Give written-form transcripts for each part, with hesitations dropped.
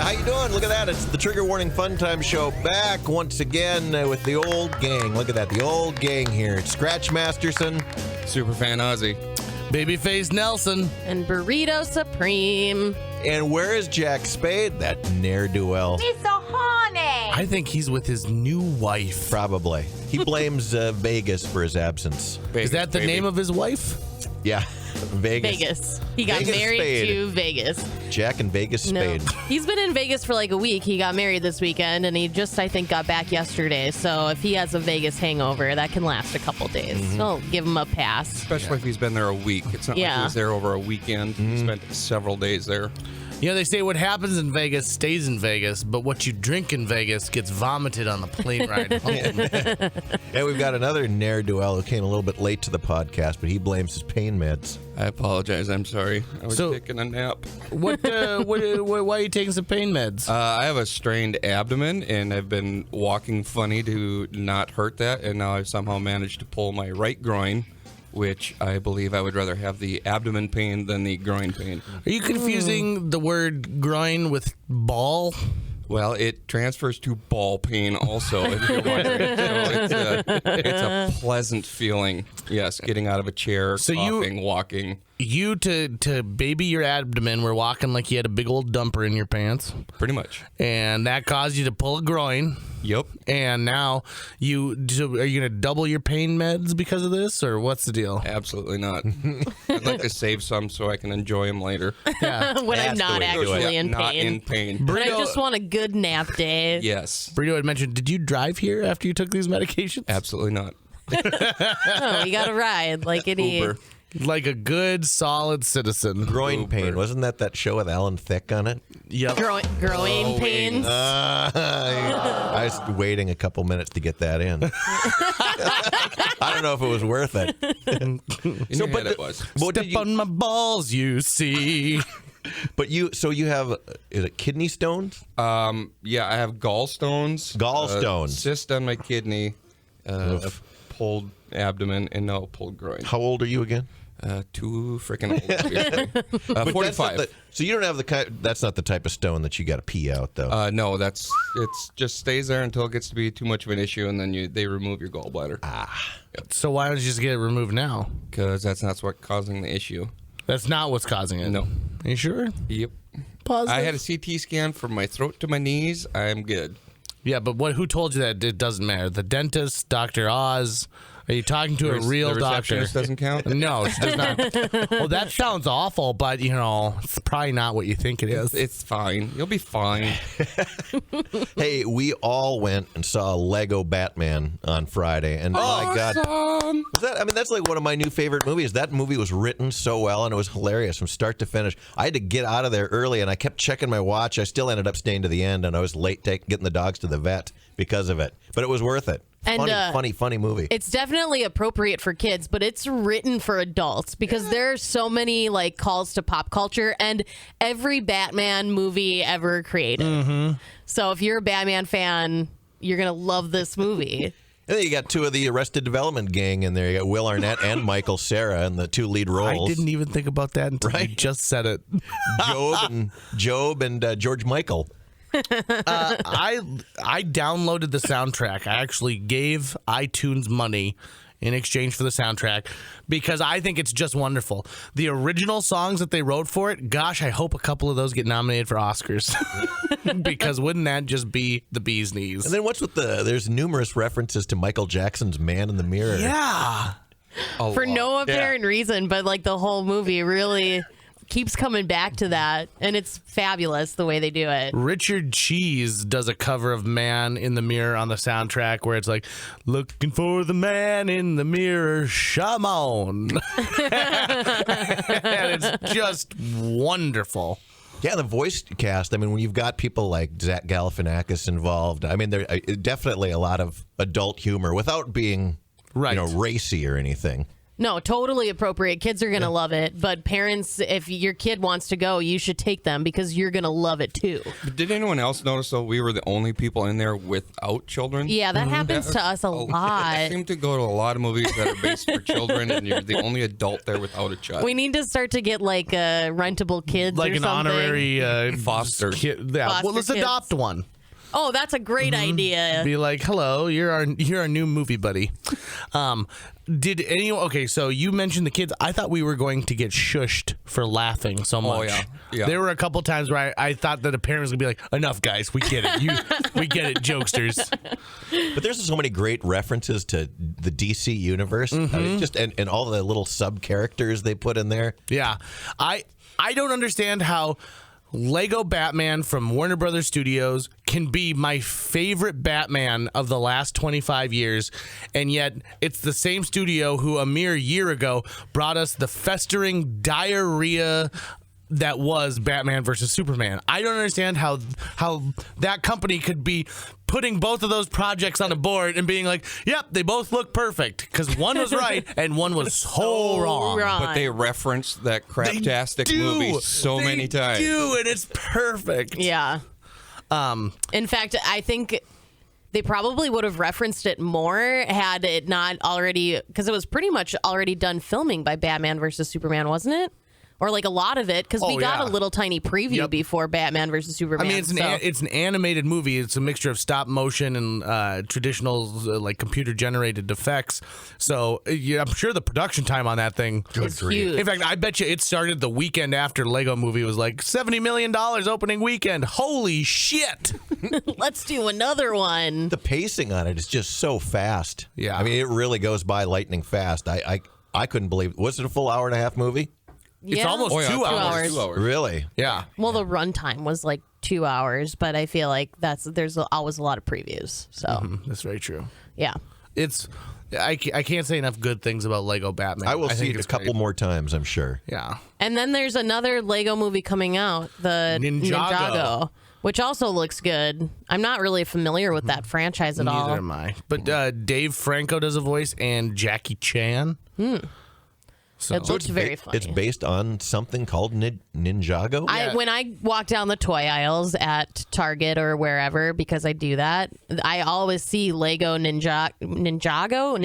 how you doing? Look at that. It's the Trigger Warning Fun Time Show back once again with the old gang. Look at that, the old gang here. It's Scratch Masterson. Superfan Ozzy. Babyface Nelson. And Burrito Supreme. And where is Jack Spade? That ne'er-do-well. He's so horny. I think he's with his new wife. Probably. He blames Vegas for his absence. Is that the name of his wife? Yeah, Vegas. Vegas. He got Vegas married Spade. to Vegas. Jack and Vegas Spade. He's been in Vegas for like a week. He got married this weekend, and he just, I think, got back yesterday. So if he has a Vegas hangover, that can last a couple days. So give him a pass. Especially if he's been there a week. It's not like he was there over a weekend. He spent several days there. You know, they say what happens in Vegas stays in Vegas, but what you drink in Vegas gets vomited on the plane ride home. And we've got another ne'er-do-well who came a little bit late to the podcast, but he blames his pain meds. I apologize. I'm sorry. I was So- taking a nap. Why are you taking some pain meds? I have a strained abdomen, and I've been walking funny to not hurt that, and now I've somehow managed to pull my right groin, which I believe I would rather have the abdomen pain than the groin pain. Are you confusing the word groin with ball? Well, it transfers to ball pain also, if you're wondering. So it's a pleasant feeling, yes, getting out of a chair, So coughing, walking. You to baby your abdomen were walking like you had a big old dumper in your pants, Pretty much. and that caused you to pull a groin. Yep. And now are you going to double your pain meds because of this, or what's the deal? Absolutely not. I'd like to save some so I can enjoy them later. Yeah. When I'm That's the not way to do it. actually in Not pain. in pain. But I just want a good nap day. Yes. Burrito had mentioned, did you drive here after you took these medications? Absolutely not. Oh, you got to ride like any. Uber. Like a good, solid citizen. Groin pain. Wasn't that show with Alan Thicke on it? Yep. Growing pains. I was waiting a couple minutes to get that in. I don't know if it was worth it. In your head it was. What did Step you, on my balls, you see. but you have, is it kidney stones? Yeah, I have gallstones. Gallstones. Cyst on my kidney. A pulled abdomen and no pulled groin. How old are you again? Too freaking old. obviously. But that's not 45. so you don't have the kind. That's not the type of stone that you got to pee out, though. No, it's just stays there until it gets to be too much of an issue, and then they remove your gallbladder. So why don't you just get it removed now? Because that's not what's causing the issue. That's not what's causing it. No. Are you sure? Yep. Positive? I had a CT scan from my throat to my knees. I'm good. Yeah, but who told you that it doesn't matter? The dentist, Dr. Oz? Are you talking to a real the doctor? receptionist doesn't count? No, she does not. Well, that sounds awful, but, it's probably not what you think it is. It's fine. You'll be fine. Hey, we all went and saw Lego Batman on Friday, and my God, that's like one of my new favorite movies. That movie was written so well, and it was hilarious from start to finish. I had to get out of there early, and I kept checking my watch. I still ended up staying to the end, and I was late getting the dogs to the vet because of it. But it was worth it. And, Funny movie. It's definitely appropriate for kids, but it's written for adults because there are so many like calls to pop culture and every Batman movie ever created. Mm-hmm. So if you're a Batman fan, you're gonna love this movie. And then you got two of the Arrested Development gang in there. You got Will Arnett and Michael Cera in the two lead roles. I didn't even think about that until you just said it. Job and George Michael. I downloaded the soundtrack. I actually gave iTunes money in exchange for the soundtrack because I think it's just wonderful. The original songs that they wrote for it, gosh, I hope a couple of those get nominated for Oscars because wouldn't that just be the bee's knees? And then what's with there's numerous references to Michael Jackson's Man in the Mirror. Yeah. For no apparent reason, but like the whole movie really keeps coming back to that, and it's fabulous the way they do it. Richard Cheese does a cover of Man in the Mirror on the soundtrack where it's like, looking for the man in the mirror, Shamon. And it's just wonderful. Yeah, the voice cast. I mean, when you've got people like Zach Galifianakis involved, I mean, there's definitely a lot of adult humor without being, racy or anything. No, totally appropriate. Kids are going to love it. But parents, if your kid wants to go, you should take them because you're going to love it too. But did anyone else notice, though, we were the only people in there without children? Yeah, that happens to us a I lot. seem to go to a lot of movies that are based for children, and you're the only adult there without a child. We need to start to get like rentable kids Like or an something. honorary Foster. kid. Yeah, Foster well, let's kids. adopt one. Oh, that's a great idea. Be like, hello, you're our new movie buddy. Did anyone? Okay, so you mentioned the kids. I thought we were going to get shushed for laughing so much. yeah. There were a couple times where I thought that a parent was gonna be like, enough, guys, we get it. We get it, jokesters. But there's so many great references to the DC universe. I mean, just and all the little sub characters they put in there. Yeah, I don't understand how Lego Batman from Warner Brothers Studios can be my favorite Batman of the last 25 years, and yet it's the same studio who a mere year ago brought us the festering diarrhea that was Batman versus Superman. I don't understand how that company could be putting both of those projects on a board and being like, yep, they both look perfect, because one was right and one was so wrong. But they referenced that craptastic movie so many times. They do, and it's perfect. Yeah. In fact, I think they probably would have referenced it more had it not already, because it was pretty much already done filming by Batman versus Superman, wasn't it? Or like a lot of it, because we got a little tiny preview before Batman versus Superman. I mean, it's an animated movie. It's a mixture of stop motion and traditional like computer generated effects. So yeah, I'm sure the production time on that thing It's huge. In fact, I bet you it started the weekend after Lego Movie was like $70 million opening weekend. Holy shit! Let's do another one. The pacing on it is just so fast. Yeah. I mean, it really goes by lightning fast. I couldn't believe. Was it a full hour and a half movie? It's Yeah. almost 2 hours. 2 hours. Really? Yeah. Well, the runtime was like 2 hours, but I feel like there's always a lot of previews. So That's very true. yeah. It's I can't say enough good things about Lego Batman. I will see think it a it's couple great. more times, I'm sure. Yeah. And then there's another Lego movie coming out, the Ninjago. which also looks good. I'm not really familiar with that franchise at all. Neither am I. But Dave Franco does a voice and Jackie Chan. So It looks very funny. It's based on something called Ninjago. When I walk down the toy aisles at Target or wherever, because I do that, I always see Lego Ninjago.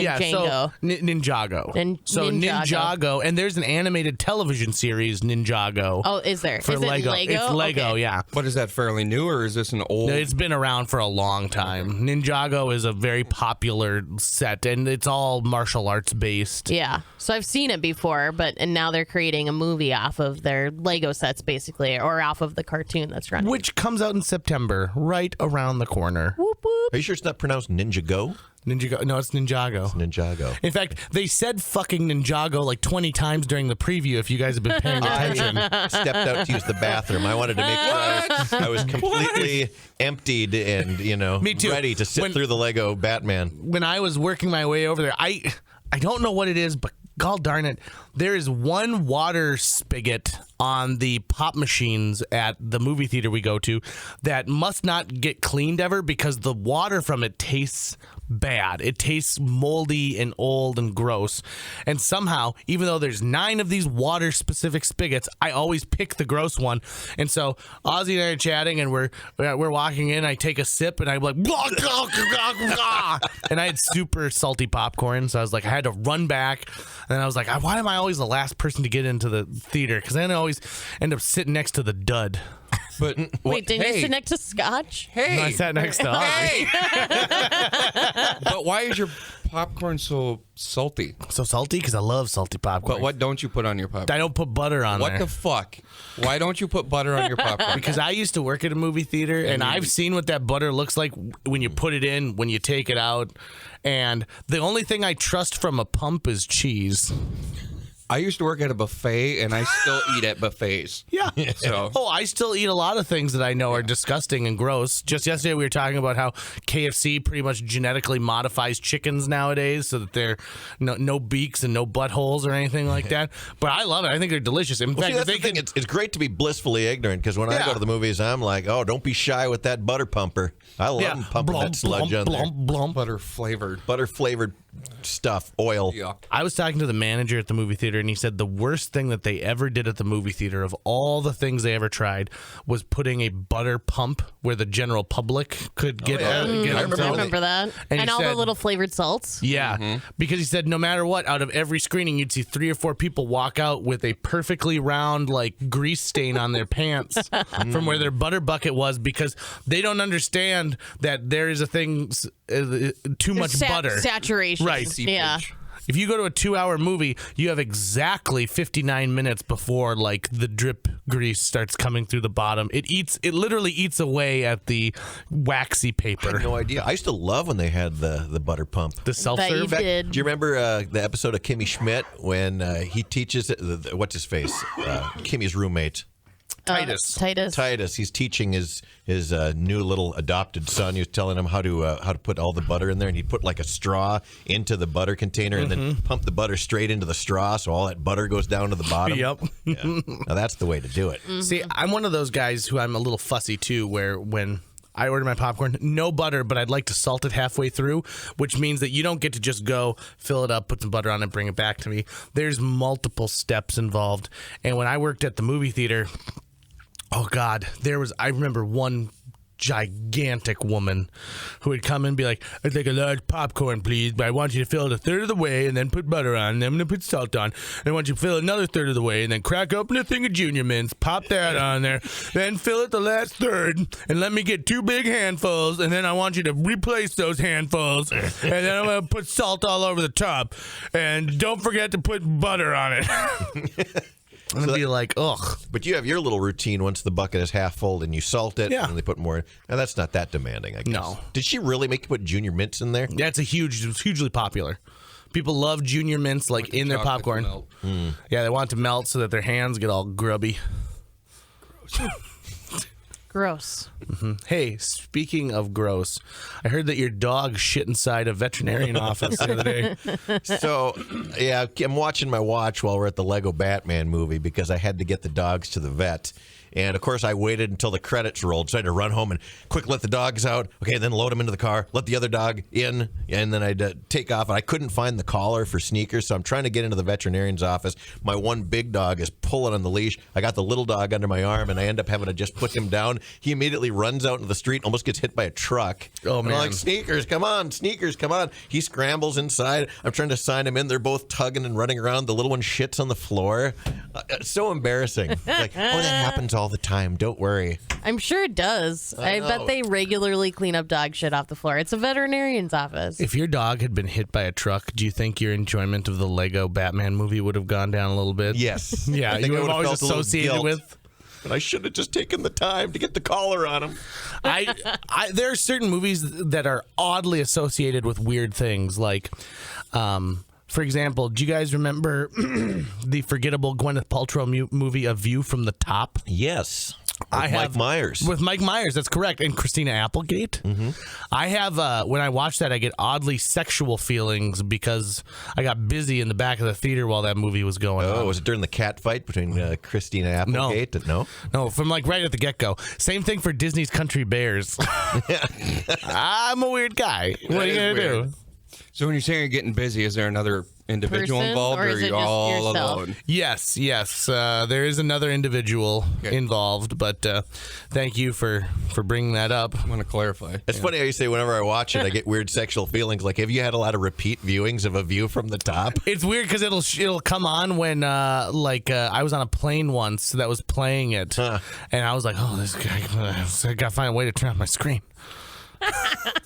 yeah, so Ninjago. Ninjago, and there's an animated television series Ninjago. Oh, is there? for Is it Lego. Lego? It's Lego, Okay. yeah. But is that fairly new, or is this an old? It's been around for a long time. Ninjago is a very popular set, and it's all martial arts based. Yeah. So I've seen it before, and now they're creating a movie off of their Lego sets, basically, or off of the cartoon that's running. Which comes out in September, right around the corner. Whoop, whoop. Are you sure it's not pronounced Ninjago? Ninjago? No, it's Ninjago. Ninjago. In fact, they said fucking Ninjago like 20 times during the preview, if you guys have been paying attention. Stepped out to use the bathroom. I wanted to make sure I was completely emptied and, Me too. ready to sit through the Lego Batman. When I was working my way over there, I don't know what it is, but god darn it, there is one water spigot on the pop machines at the movie theater we go to that must not get cleaned ever, because the water from it tastes bad. It tastes moldy and old and gross. And somehow, even though there's 9 of these water specific spigots, I always pick the gross one. And so Ozzy and I are chatting, and we're walking in. I take a sip, and I'm like, blah, blah, blah, blah. And I had super salty popcorn, so I was like, I had to run back. And I was like, why am I always the last person to get into the theater? Because then I always end up sitting next to the dud. But Wait, didn't you sit next to Scotch? Hey, I sat next to Ozzy. hey. But why is your popcorn so salty? So salty because I love salty popcorn. But what don't you put on your popcorn? I don't put butter on What there. the fuck? Why don't you put butter on your popcorn? Because I used to work at a movie theater, and I've seen what that butter looks like when you put it in, when you take it out. And the only thing I trust from a pump is cheese. I used to work at a buffet, and I still eat at buffets. Yeah. So Oh, I still eat a lot of things that I know are disgusting and gross. Just yesterday, we were talking about how KFC pretty much genetically modifies chickens nowadays so that they're no beaks and no buttholes or anything like that. But I love it. I think they're delicious. In Well, fact, see, that's they the thing. can. It's great to be blissfully ignorant because when I Yeah. go to the movies, I'm like, oh, don't be shy with that butter pumper. I love Yeah, pumping that sludge on there. blump. butter flavored. Butter flavored stuff, oil. Yeah. I was talking to the manager at the movie theater, and he said the worst thing that they ever did at the movie theater, of all the things they ever tried, was putting a butter pump where the general public could get. yeah. get I I remember themselves. remember that. And And he all the said- little flavored salts. Yeah, because he said no matter what, out of every screening, you'd see 3 or 4 people walk out with a perfectly round, like, grease stain on their pants from where their butter bucket was, because they don't understand that there is a thing, too much butter. Saturation. Right. Yeah. If you go to a 2-hour movie, you have exactly 59 minutes before, like, the drip grease starts coming through the bottom. It literally eats away at the waxy I paper. had no idea. I used to love when they had the butter pump. The That you self-serve. did. Do you remember the episode of Kimmy Schmidt when he teaches what's his face, Kimmy's roommate? Titus. Titus. He's teaching his new little adopted son. He was telling him how to put all the butter in there, and he'd put like a straw into the butter container and then pump the butter straight into the straw, so all that butter goes down to the bottom. Yep. Yeah. Now that's the way to do it. See, I'm one of those guys who I'm a little fussy too, where when I order my popcorn, no butter, but I'd like to salt it halfway through, which means that you don't get to just go fill it up, put some butter on it, bring it back to me. There's multiple steps involved. And when I worked at the movie theater, oh God, I remember one gigantic woman who would come in and be like, I'd like a large popcorn, please, but I want you to fill it a third of the way and then put butter on, and then I'm going to put salt on. And I want you to fill it another third of the way and then crack open a thing of Junior Mints, pop that on there, then fill it the last third and let me get 2 big handfuls, and then I want you to replace those handfuls, and then I'm going to put salt all over the top, and don't forget to put butter on it. And I'd be like, ugh. But you have your little routine once the bucket is half full and you salt it Yeah. and they put more in. Now that's not that demanding, I guess. No. Did she really make you put Junior Mints in there? That's it's hugely popular. People love Junior Mints like in their Chocolate to popcorn. melt. Yeah, they want it to melt so that their hands get all grubby. Gross. Hey, speaking of gross, I heard that your dog shit inside a veterinarian office the other day. So, yeah, I'm watching my watch while we're at the Lego Batman movie because I had to get the dogs to the vet. And, of course, I waited until the credits rolled, so I had to run home and quick let the dogs out. Okay, then load them into the car, let the other dog in, and then I'd take off. And I couldn't find the collar for Sneakers, so I'm trying to get into the veterinarian's office. My one big dog is pulling on the leash. I got the little dog under my arm, and I end up having to just put him down. He immediately runs out into the street, almost gets hit by a truck. Oh, And I'm man. like, Sneakers, come on, Sneakers, come on. He scrambles inside. I'm trying to sign him in. They're both tugging and running around. The little one shits on the floor. It's so embarrassing. Like, oh, that happens all the time. Don't worry. I'm sure it does. I know. bet they regularly clean up dog shit off the floor. It's a veterinarian's office. If your dog had been hit by a truck, do you think your enjoyment of the Lego Batman movie would have gone down a little bit? Yes. Yeah, I think you I would have would've always felt a little associated guilt. with. But I should have just taken the time to get the collar on him. There are certain movies that are oddly associated with weird things. Like, for example, do you guys remember the forgettable Gwyneth Paltrow movie A View from the Top? Yes. I Mike have Myers. With Mike Myers, that's correct, and Christina Applegate. Mm-hmm. I have when I watch that, I get oddly sexual feelings because I got busy in the back of the theater while that movie was going on. Oh, was it during the cat fight between Christina Applegate? No. No, from like right at the get-go. Same thing for Disney's Country Bears. I'm a weird guy. What are you is going to do? weird. So when you're saying you're getting busy, is there another individual Person, involved, or or is are it you just all yourself? alone? Yes. There is another individual Okay. involved, but thank you for bringing that up. I want to clarify. It's funny how you say whenever I watch it, I get weird sexual feelings. Like, have you had a lot of repeat viewings of A View from the Top? It's weird because it'll come on when I was on a plane once that was playing it, and I was like, oh, this guy, I gotta find a way to turn off my screen.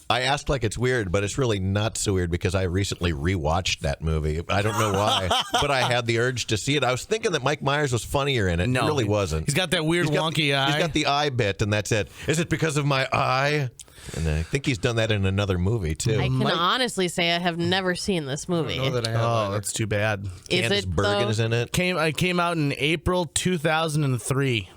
I asked like it's weird, but it's really not so weird because I recently rewatched that movie. I don't know why, but I had the urge to see it. I was thinking that Mike Myers was funnier in it. No, he really wasn't. He's got that weird wonky eye. He's got the eye bit, and that's it. Is it because of my eye? And I think he's done that in another movie too. I can honestly say I have never seen this movie. know that I have Oh, either. that's too bad. Is Candace it Bergen though? is in it. It came out in April 2003.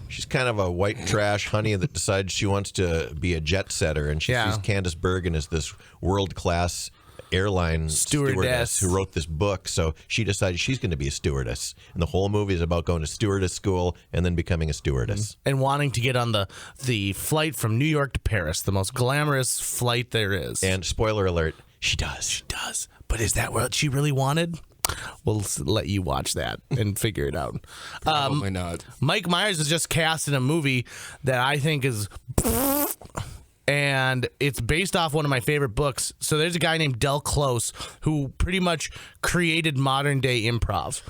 She's kind of a white trash honey that decides she wants to be a jet setter, and she sees Candace Bergen as this world-class airline stewardess who wrote this book. So she decides she's going to be a stewardess, and the whole movie is about going to stewardess school and then becoming a stewardess. And wanting to get on the flight from New York to Paris, the most glamorous flight there is. And spoiler alert, she does. She does. But is that what she really wanted? We'll let you watch that and figure it out. Probably not. Mike Myers is just cast in a movie that I think is... And it's based off one of my favorite books. So there's a guy named Del Close who pretty much created modern day improv.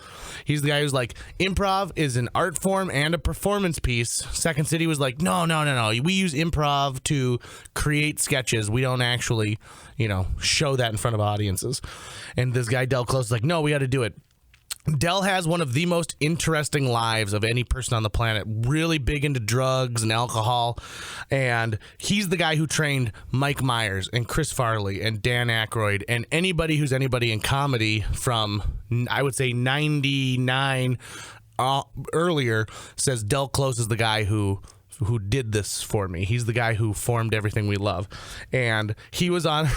He's the guy who's like, improv is an art form and a performance piece. Second City was like, no. We use improv to create sketches. We don't actually, show that in front of audiences. And this guy Del Close is like, no, we got to do it. Del has one of the most interesting lives of any person on the planet, really big into drugs and alcohol, and he's the guy who trained Mike Myers and Chris Farley and Dan Aykroyd and anybody who's anybody in comedy from, I would say, 99 earlier, says Del Close is the guy who did this for me. He's the guy who formed everything we love. And he was on...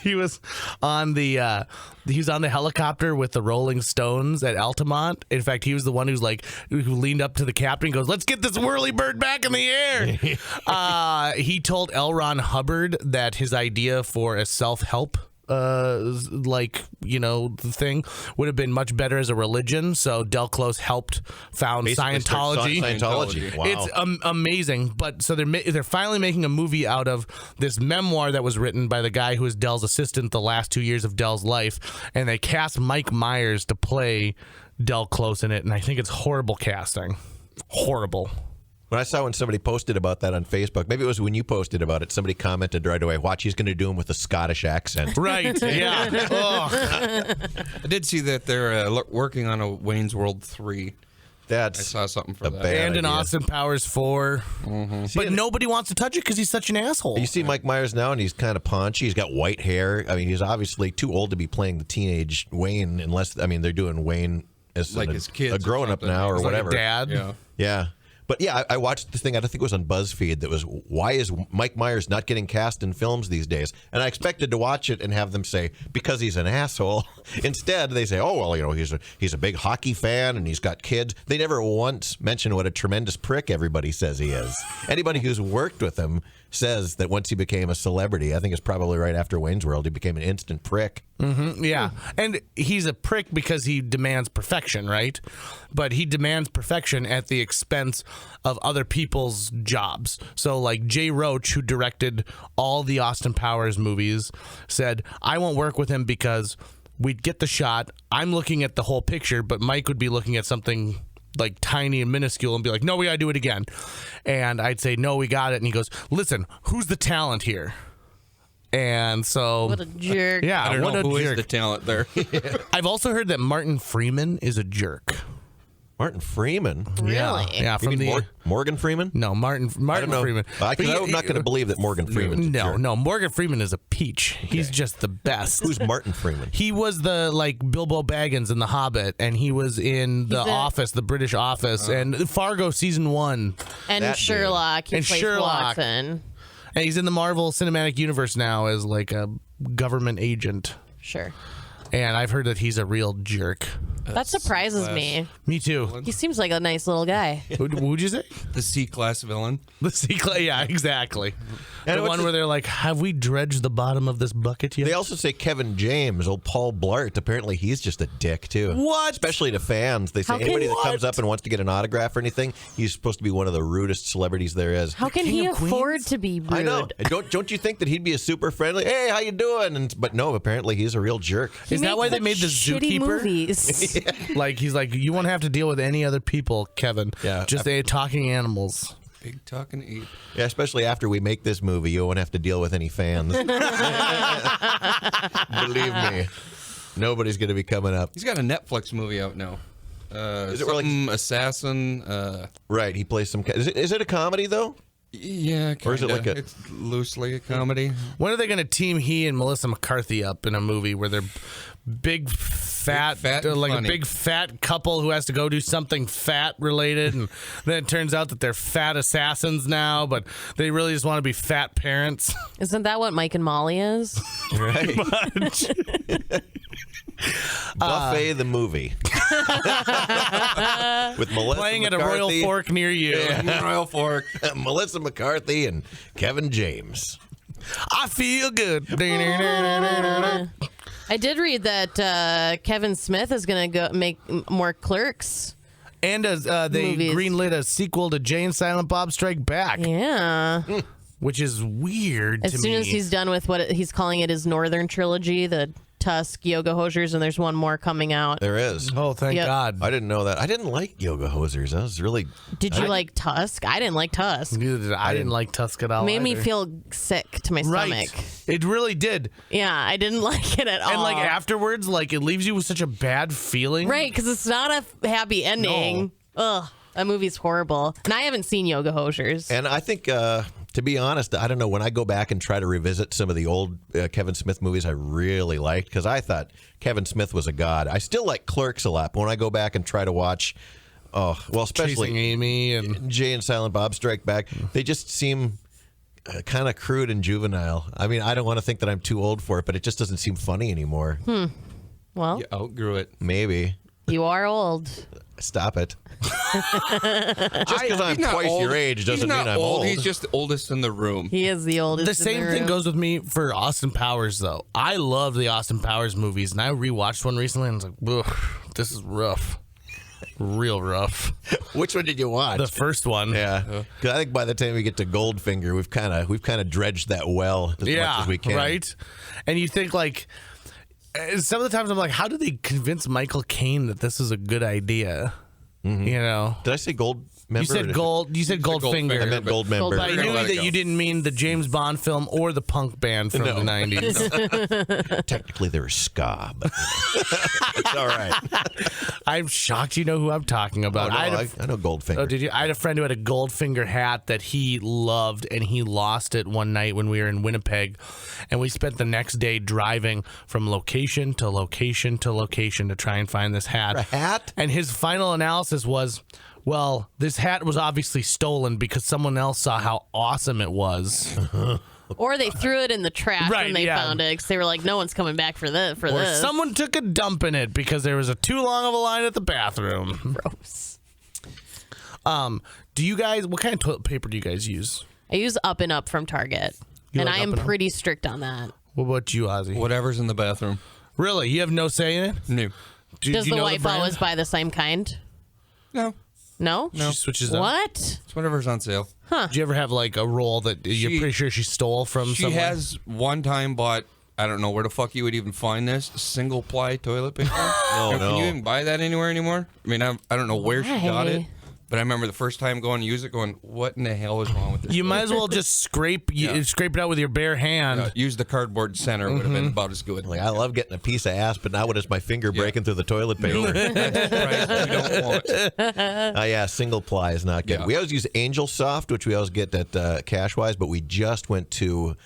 He was on the helicopter with the Rolling Stones at Altamont. In fact, he was the one who leaned up to the captain and goes, "Let's get this whirly bird back in the air." He told L. Ron Hubbard that his idea for a self-help thing would have been much better as a religion. So Del Close helped found Basically Scientology. Scientology. Wow. It's amazing. But so they're finally making a movie out of this memoir that was written by the guy who was Del's assistant the last 2 years of Del's life, and they cast Mike Myers to play Del Close in it, and I think it's horrible casting. Horrible. When somebody posted about that on Facebook, maybe it was when you posted about it, somebody commented right away, watch, he's going to do him with a Scottish accent. Right, yeah. Ugh. I did see that they're working on a Wayne's World 3. I saw something for that. And an idea. Austin Powers 4. Mm-hmm. But nobody wants to touch it because he's such an asshole. You see Mike Myers now, and he's kind of paunchy. He's got white hair. I mean, he's obviously too old to be playing the teenage Wayne, unless, they're doing Wayne as Like his kids a grown-up or now or He's like a whatever. dad. Yeah. Yeah. But yeah, I watched this thing, I think it was on BuzzFeed, that was, why is Mike Myers not getting cast in films these days? And I expected to watch it and have them say, because he's an asshole. Instead, they say, oh, well, he's a big hockey fan and he's got kids. They never once mention what a tremendous prick everybody says he is. Anybody who's worked with him says that once he became a celebrity, I think it's probably right after Wayne's World, he became an instant prick. Mm-hmm, yeah. And he's a prick because he demands perfection, right? But he demands perfection at the expense of other people's jobs. So like Jay Roach, who directed all the Austin Powers movies, said, I won't work with him because we'd get the shot. I'm looking at the whole picture, but Mike would be looking at something like tiny and minuscule and be like, no, we gotta do it again. And I'd say, no, we got it. And he goes, listen, who's the talent here? And so, What a jerk. yeah, I don't what know a who is jerk. the talent there. I've also heard that Martin Freeman is a jerk. Martin Freeman? Really? Yeah, You from mean the Morgan Freeman? no Martin I don't know. Freeman. I'm not going to believe that Morgan Freeman's a jerk. No, Morgan Freeman is a peach. He's just the best. Who's Martin Freeman? He was the Bilbo Baggins in The Hobbit, and he was in The Office, the British Office, and Fargo season 1, And That dude. Sherlock. He And plays Sherlock. Watson. and he's in the Marvel Cinematic Universe now as like a government agent. Sure. And I've heard that he's a real jerk. That surprises me. Me too. He seems like a nice little guy. Would you say? The C-class villain. The C-class, yeah, exactly. And The what's one the- where they're like, have we dredged the bottom of this bucket yet? They also say Kevin James, old Paul Blart. Apparently, he's just a dick too. What? Especially to fans. They say How can- anybody that comes What? up and wants to get an autograph or anything, he's supposed to be one of the rudest celebrities there is. How can King he of afford Queens? to be rude? I know. Don't you think that he'd be a super friendly? Hey, how you doing? But no, apparently he's a real jerk. He Is that why they makes made the such shitty Zookeeper? movies. Like, he's like, you won't have to deal with any other people, Kevin. Yeah. Just talking animals. Big talking ape. Yeah, especially after we make this movie, you won't have to deal with any fans. Believe me, nobody's going to be coming up. He's got a Netflix movie out now. Is it really- assassin? Right, he plays some. Is it a comedy though? Yeah, kinda. Or is it like a- It's loosely a comedy. When are they going to team he and Melissa McCarthy up in a movie where they're big fat, fat and like funny. a big fat couple who has to go do something fat related, and then it turns out that they're fat assassins now, but they really just want to be fat parents. Isn't that what Mike and Molly is? Right. Buffet the movie with Melissa Playing at a McCarthy, Royal Fork near you. Royal Fork. Melissa McCarthy and Kevin James. I feel good. I did read that Kevin Smith is going to go make more Clerks. And they Movies. greenlit a sequel to Jay and Silent Bob Strike Back, Yeah. which is weird As to soon me. as he's done with what he's calling it his Northern trilogy, the Tusk, Yoga Hosers, and there's one more coming out. There is. Oh, thank Yep. God. I didn't know that. I didn't like Yoga Hosers. That was really. Did you like Tusk? I didn't like Tusk. Neither did I. Didn't like Tusk at all. Made me either. feel sick to my right. stomach. It really did. Yeah, I didn't like it at all. And like afterwards, like it leaves you with such a bad feeling. Right, because it's not a happy ending. Ugh, that movie's horrible. And I haven't seen Yoga Hosers. And I think, to be honest, I don't know. When I go back and try to revisit some of the old Kevin Smith movies, I really liked because I thought Kevin Smith was a god. I still like Clerks a lot, but when I go back and try to watch, especially Chasing Amy and Jay and Silent Bob Strike Back, they just seem kind of crude and juvenile. I mean, I don't want to think that I'm too old for it, but it just doesn't seem funny anymore. Well, You outgrew it. Maybe. you are old. Stop it. Just because I'm He's not twice old. your age doesn't He's mean not I'm old. He's just the oldest in the room. He is the oldest. the in same the thing room. goes with me for Austin Powers though. I love the Austin Powers movies, and I rewatched one recently and I was like, ugh, this is rough. Real rough. Which one did you watch? The first one. Yeah, 'cause I think by the time we get to Goldfinger, we've kind of dredged that well as much as we can. Right? And you think like some of the times I'm like, how did they convince Michael Caine that this is a good idea? You know? Did I say gold? You said gold. You said Goldfinger. I meant gold member. But I We're gonna knew let it that go. you didn't mean the James Bond film or the punk band from the 90s. Technically, they're ska, but it's all right. I'm shocked you know who I'm talking about. I had a- know Goldfinger. Oh, did you? I had a friend who had a Goldfinger hat that he loved, and he lost it one night when we were in Winnipeg, and we spent the next day driving from location to location to location to try and find this hat. A hat? And his final analysis was, well, this hat was obviously stolen because someone else saw how awesome it was. Or they threw it in the trash Right, when they yeah. found it because they were like, no one's coming back for this. Or someone took a dump in it because there was a too long of a line at the bathroom. Gross. Do you guys? What kind of toilet paper do you guys use? I use Up and Up from Target, You and like I am Up and Up? pretty strict on that. What about you, Ozzy? Whatever's in the bathroom. Really? You have no say in it? No. Do Does you the know wife brand? always buy the same kind? No. No. She switches up. What? It's whatever's on sale. Did you ever have like a roll that you're She- pretty sure she stole from She somewhere? has one time bought, I don't know where the fuck you would even find this, single ply toilet paper. Can no. you even buy that anywhere anymore? I mean, I don't know where she got it, Why? but I remember the first time going to use it going, what in the hell is wrong with this? You might as toilet well just scrape scrape it out with your bare hand. paper? Use the cardboard center would have been about as good. Like, I love getting a piece of ass, but not when it's my finger breaking through the toilet paper. That's the price you don't want. Yeah, single ply is not good. Yeah. We always use Angel Soft, which we always get at Cashwise, but we just went to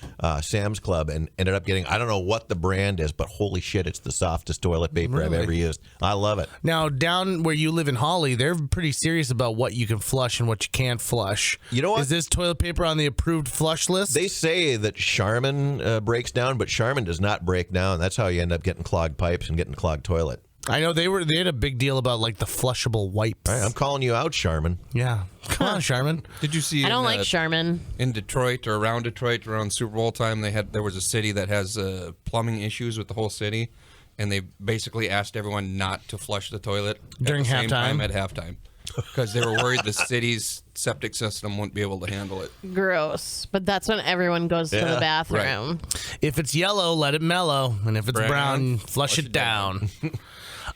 Sam's Club and ended up getting, I don't know what the brand is, but holy shit, it's the softest toilet paper I've ever used. I love it. Now, down where you live in Holly, they're pretty serious about what you can flush and what you can't flush. You know what? Is this toilet paper on the approved flush list? They say that Charmin breaks down, but Charmin does not break down. That's how you end up getting clogged pipes and getting clogged toilet. I know they had a big deal about like the flushable wipes. All right, I'm calling you out, Charmin. Yeah. Come on, Charmin. Did you see I don't in, like Charmin. in Detroit or around Detroit around Super Bowl time, there was a city that has plumbing issues with the whole city, and they basically asked everyone not to flush the toilet During at the same halftime? time at halftime because they were worried the city's septic system wouldn't be able to handle it. Gross. But that's when everyone goes to Yeah, the bathroom. If it's yellow, let it mellow, and if it's brown, Brown, flush it down.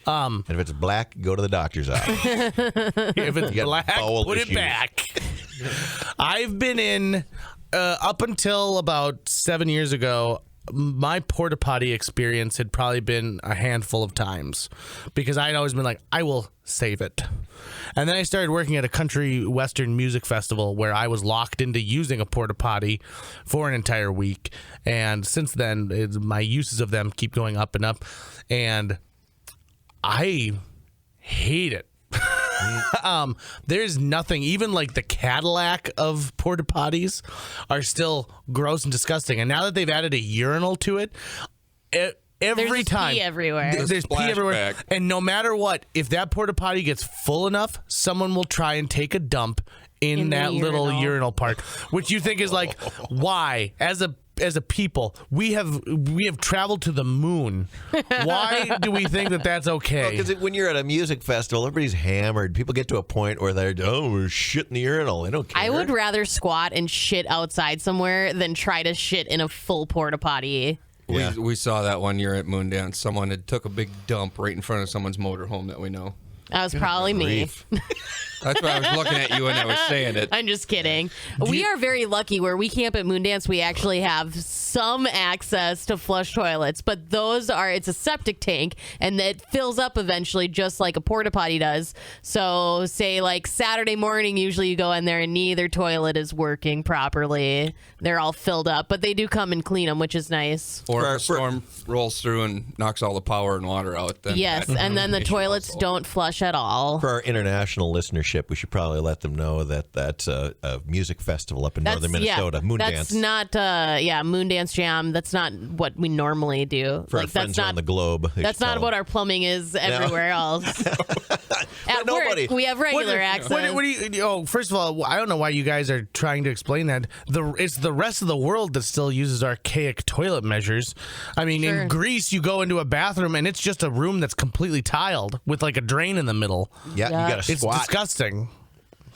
And if it's black, go to the doctor's office. If it's got black, bowel put it issues. back. I've been in up until about 7 years ago. My porta potty experience had probably been a handful of times because I'd always been like, I will save it. And then I started working at a country western music festival where I was locked into using a porta potty for an entire week. And since then, my uses of them keep going up and up. And I hate it. There's nothing, even like the Cadillac of porta potties are still gross and disgusting. And now that they've added a urinal to it, every There's time pee everywhere. there's pee everywhere. Splashback. And no matter what, if that porta potty gets full enough, someone will try and take a dump in the that little urinal. urinal part, which you think is like, why? As a people, we have traveled to the moon. Why do we think that that's okay? Because when you're at a music festival, everybody's hammered. People get to a point where they're, we're shit in the urinal. They don't care. I would rather squat and shit outside somewhere than try to shit in a full porta potty. Yeah. We saw that one year at Moondance. Someone had took a big dump right in front of someone's motorhome that we know. That was probably me. grief. That's why I was looking at you when I was saying it. I'm just kidding. We are very lucky where we camp at Moondance. We actually have some access to flush toilets, but it's a septic tank and it fills up eventually just like a porta potty does. So say like Saturday morning, usually you go in there and neither toilet is working properly. They're all filled up, but they do come and clean them, which is nice. Or if a storm rolls through and knocks all the power and water out, then Yes, that's and then the an issue toilets also. don't flush at all. For our international listenership, we should probably let them know that that's a music festival up in northern Minnesota, Moondance. That's not, Moondance Jam. That's not what we normally do. For our like friends that's not around the globe. they That's should not tell what them. our plumbing is everywhere else. At nobody- work, we have regular access. What do you? First of all, I don't know why you guys are trying to explain that. It's the rest of the world that still uses archaic toilet measures. I mean, Sure. in Greece, you go into a bathroom and it's just a room that's completely tiled with like a drain in the middle. Yeah, Yeah. you got to It's squat. disgusting.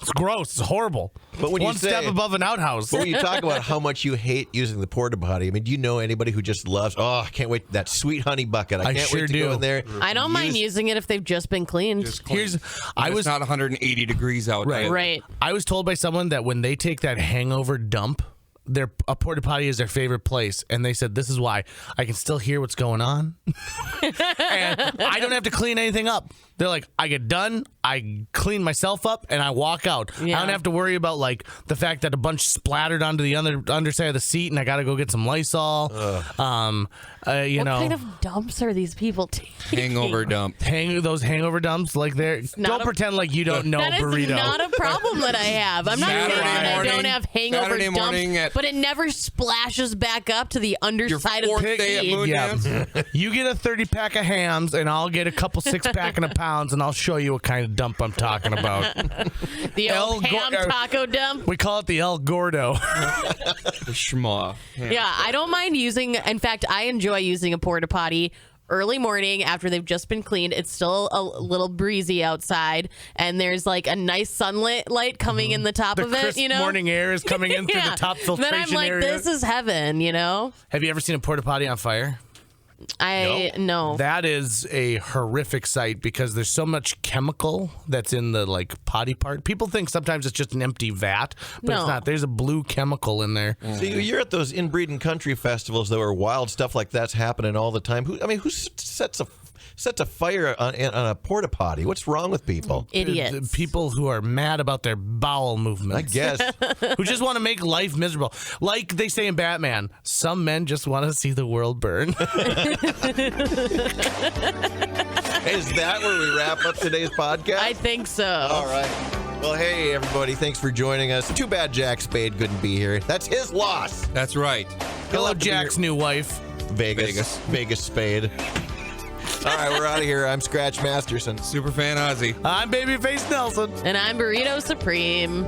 It's gross. It's horrible. But when you One step say- above an outhouse. But when you talk about how much you hate using the porta potty, I mean, do you know anybody who just loves? I can't wait that sweet honey bucket. I can't sure wait to do. go in there. I don't mind using it if they've just been cleaned. Just clean. I And was it's not 180 degrees out. Right. either. Right. I was told by someone that when they take that hangover dump, a porta potty is their favorite place, and they said this is why. I can still hear what's going on, and I don't have to clean anything up. They're like, I get done, I clean myself up, and I walk out. I Yeah. don't have to worry about like the fact that a bunch splattered onto the underside of the seat, and I got to go get some Lysol. What You know. kind of dumps are these people taking? Hangover dump. Those hangover dumps, like not don't a- pretend like you don't know That is burrito. not a problem that I have. I'm not Saturday saying that I morning- don't have hangover Saturday morning dumps, at- but it never splashes back up to the Your underside of fourth the day at seat. Moondance. You get a 30-pack of hams, and I'll get a couple 6-pack of pounds, and I'll show you what kind of dump I'm talking about. The old ham taco dump. We call it the El Gordo. The schmaw. Yeah, I don't mind using. In fact, I enjoy using a porta potty early morning after they've just been cleaned. It's still a little breezy outside, and there's like a nice sunlight light coming in the top The of it. crisp You know, morning air is coming in through Yeah. the top filtration Then I'm like, area. this is heaven. You know, Have you ever seen a porta potty on fire? I know. That is a horrific sight because there's so much chemical that's in the like potty part. People think sometimes it's just an empty vat, but it's No. not. There's a blue chemical in there. So you're at those inbreeding country festivals, though, where wild stuff like that's happening all the time. Who sets a fire on a porta potty? What's wrong with people? The Idiots. people who are mad about their bowel I movements. guess. Who just want to make life miserable. Like they say in Batman, some men just want to see the world burn. Is that where we wrap up today's podcast? I think so. All right. Well, hey, everybody. Thanks for joining us. Too bad Jack Spade couldn't be here. That's his loss. That's right. Hello, have to be Jack's new wife. Vegas Spade. All right, we're out of here. I'm Scratch Masterson. Superfan Ozzy. I'm Babyface Nelson. And I'm Burrito Supreme.